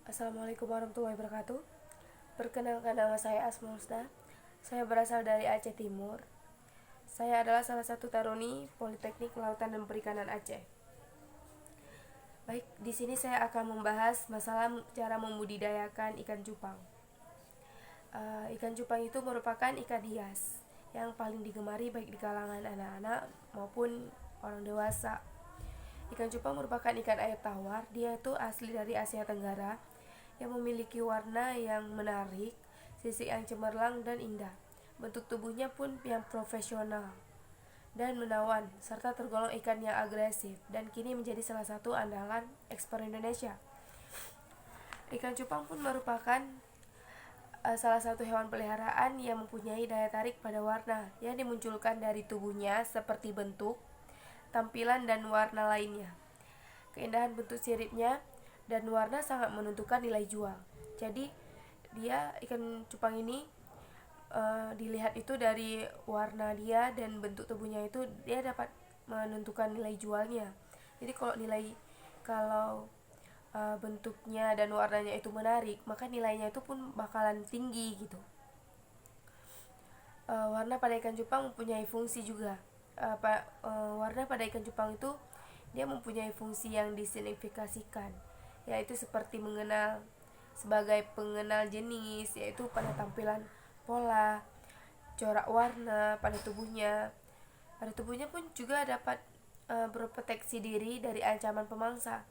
Assalamualaikum warahmatullahi wabarakatuh. Perkenalkan, nama saya Asma Husna. Saya berasal dari Aceh Timur. Saya adalah salah satu taruni Politeknik Kelautan dan Perikanan Aceh. Baik, di sini saya akan membahas masalah cara membudidayakan ikan cupang. Ikan cupang itu merupakan ikan hias yang paling digemari baik di kalangan anak-anak maupun orang dewasa. Ikan cupang merupakan ikan air tawar. Dia itu asli dari Asia Tenggara yang memiliki warna yang menarik, sisik yang cemerlang dan indah. Bentuk tubuhnya pun yang profesional dan menawan, serta tergolong ikan yang agresif dan kini menjadi salah satu andalan ekspor Indonesia. Ikan cupang pun merupakan salah satu hewan peliharaan yang mempunyai daya tarik pada warna yang dimunculkan dari tubuhnya seperti bentuk, tampilan, dan warna lainnya. Keindahan bentuk siripnya dan warna sangat menentukan nilai jual. Jadi dia ikan cupang ini dilihat itu dari warna dia dan bentuk tubuhnya, itu dia dapat menentukan nilai jualnya. Jadi kalau bentuknya dan warnanya itu menarik, maka nilainya itu pun bakalan tinggi gitu. Warna pada ikan cupang mempunyai fungsi juga. Warna pada ikan cupang itu dia mempunyai fungsi yang disignifikasikan, yaitu seperti mengenal sebagai pengenal jenis, yaitu pada tampilan, pola, corak warna pada tubuhnya. Pada tubuhnya pun juga dapat berproteksi diri dari ancaman pemangsa.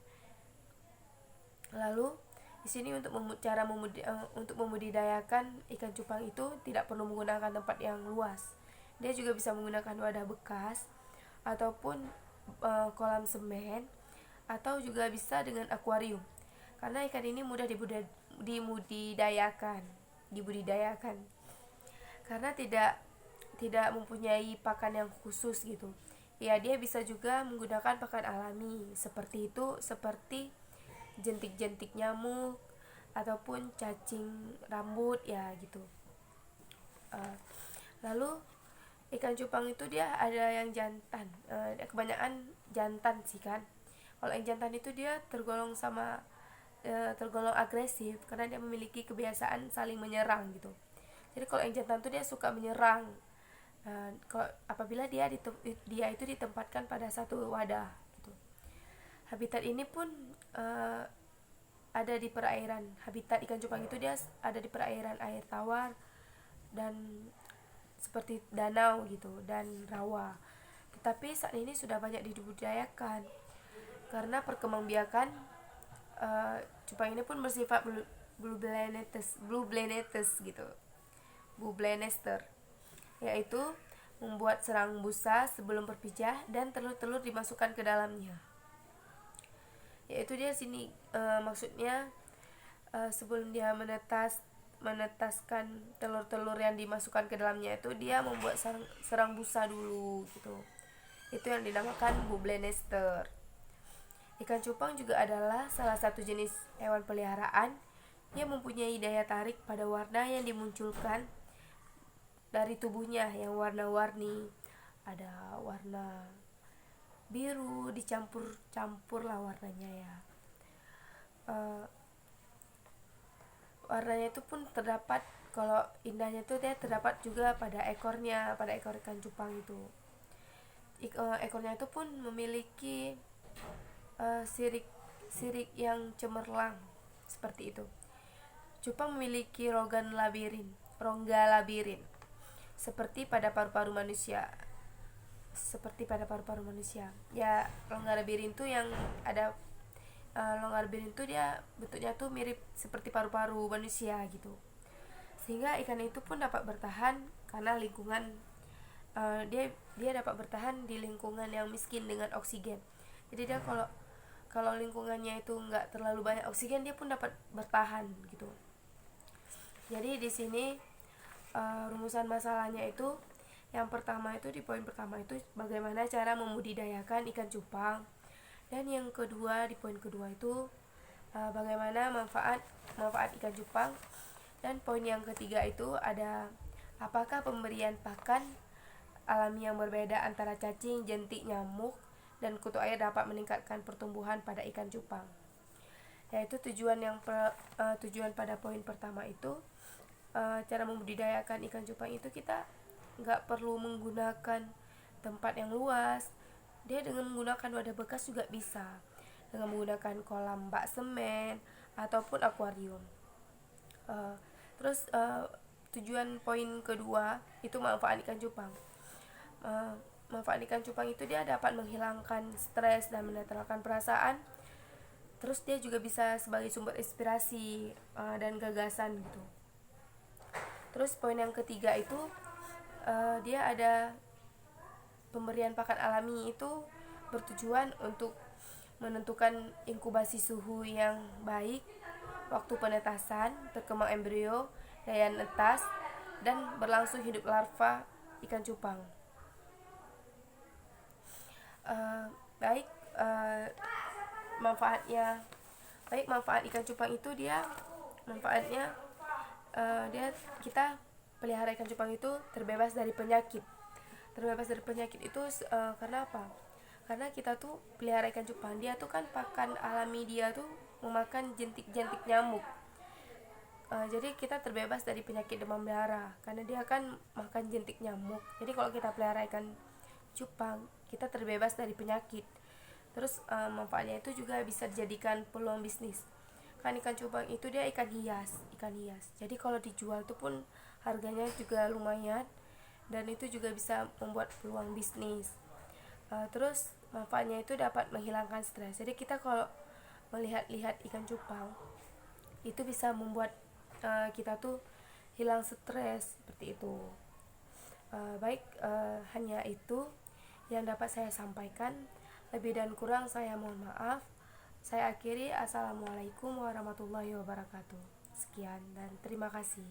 Lalu di sini untuk membudidayakan ikan cupang itu tidak perlu menggunakan tempat yang luas. Dia juga bisa menggunakan wadah bekas ataupun kolam semen, atau juga bisa dengan akuarium. Karena ikan ini mudah dibudidayakan karena tidak mempunyai pakan yang khusus gitu. Ya, dia bisa juga menggunakan pakan alami seperti jentik-jentik nyamuk ataupun cacing rambut ya gitu. Lalu ikan cupang itu dia ada yang jantan, kebanyakan jantan sih kan. Kalau yang jantan itu dia tergolong agresif karena dia memiliki kebiasaan saling menyerang gitu. Jadi kalau yang jantan itu dia suka menyerang. Kalau apabila dia itu ditempatkan pada satu wadah gitu. Habitat ini pun ada di perairan. Habitat ikan cupang itu dia ada di perairan air tawar dan seperti danau gitu dan rawa. Tetapi saat ini sudah banyak dibudidayakan karena perkembangbiakan cupang ini pun bersifat blue blanetes gitu. Blue blanester, yaitu membuat serang busa sebelum berpijah dan telur-telur dimasukkan ke dalamnya. Yaitu dia sini maksudnya sebelum dia menetaskan telur-telur yang dimasukkan ke dalamnya, itu dia membuat serang busa dulu gitu. Itu yang dinamakan bubble nester. Ikan cupang juga adalah salah satu jenis hewan peliharaan yang mempunyai daya tarik pada warna yang dimunculkan dari tubuhnya yang warna-warni. Ada warna biru, dicampur-campur lah warnanya ya. Warnanya itu pun terdapat, kalau indahnya itu dia terdapat juga pada ekor ikan cupang itu. Ekornya itu pun memiliki sirik yang cemerlang seperti itu. Cupang memiliki rongga labirin seperti pada paru-paru manusia. Ya, rongga labirin itu yang ada rongga labirin itu dia bentuknya tuh mirip seperti paru-paru manusia gitu. Sehingga ikan itu pun dapat bertahan karena lingkungan dia dapat bertahan di lingkungan yang miskin dengan oksigen. Jadi dia kalau lingkungannya itu nggak terlalu banyak oksigen, dia pun dapat bertahan gitu. Jadi di sini rumusan masalahnya itu, yang pertama itu di poin pertama itu bagaimana cara membudidayakan ikan cupang, dan yang kedua di poin kedua itu bagaimana manfaat ikan cupang, dan poin yang ketiga itu ada apakah pemberian pakan alami yang berbeda antara cacing, jentik, nyamuk, dan kutu air dapat meningkatkan pertumbuhan pada ikan cupang. yaitu tujuan pada poin pertama itu, cara membudidayakan ikan cupang itu kita nggak perlu menggunakan tempat yang luas. Dia dengan menggunakan wadah bekas juga bisa, dengan menggunakan kolam bak semen ataupun akuarium. Terus tujuan poin kedua itu manfaat ikan cupang. Manfaat ikan cupang itu dia dapat menghilangkan stres dan menetralkan perasaan. Terus dia juga bisa sebagai sumber inspirasi dan gagasan gitu. Terus poin yang ketiga itu, dia ada pemberian pakan alami itu bertujuan untuk menentukan inkubasi suhu yang baik, waktu penetasan, berkembang embrio, daya netas, dan berlangsung hidup larva ikan cupang. Baik, manfaat ikan cupang itu manfaatnya kita pelihara ikan cupang itu terbebas dari penyakit. Itu karena apa? Karena kita tuh pelihara ikan cupang, dia tuh kan pakan alami dia tuh memakan jentik-jentik nyamuk. Jadi kita terbebas dari penyakit demam berdarah karena dia kan makan jentik nyamuk. Jadi kalau kita pelihara ikan cupang, kita terbebas dari penyakit. Terus manfaatnya itu juga bisa dijadikan peluang bisnis. Kan ikan cupang itu dia ikan hias. Jadi kalau dijual tuh pun harganya juga lumayan, dan itu juga bisa membuat peluang bisnis. Terus manfaatnya itu dapat menghilangkan stres. Jadi kita kalau melihat-lihat ikan cupang itu bisa membuat kita tuh hilang stres seperti itu. Baik, hanya itu yang dapat saya sampaikan. Lebih dan kurang saya mohon maaf. Saya akhiri. Assalamualaikum warahmatullahi wabarakatuh. Sekian dan terima kasih.